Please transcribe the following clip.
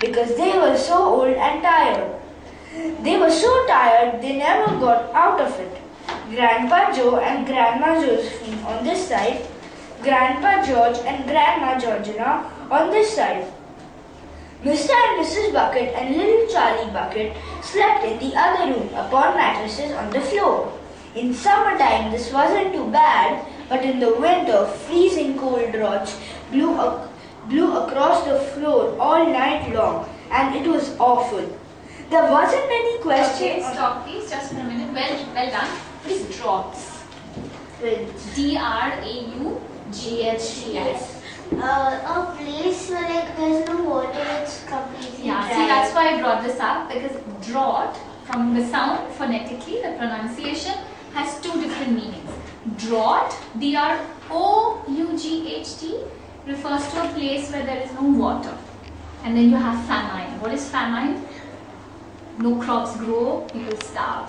because they were so old and tired. They were so tired they never got out of it. Grandpa Joe and Grandma Josephine on this side, Grandpa George and Grandma Georgina on this side. Mr. and Mrs. Bucket and little Charlie Bucket slept in the other room upon mattresses on the floor. In summertime this wasn't too bad, but in the winter freezing cold draughts blew across the floor all night long, and it was awful. There wasn't any question. Okay, stop please, just for a minute. Well done. What is draughts? D-R-A-U-G-H-T-S. A place where there's no water, it's completely Yeah, dry. see, that's why I brought this up, because draught, from the sound phonetically, the pronunciation has two different meanings. Draught, D-R-O-U-G-H-T, refers to a place where there is no water. And then you have famine. What is famine? No crops grow, people starve.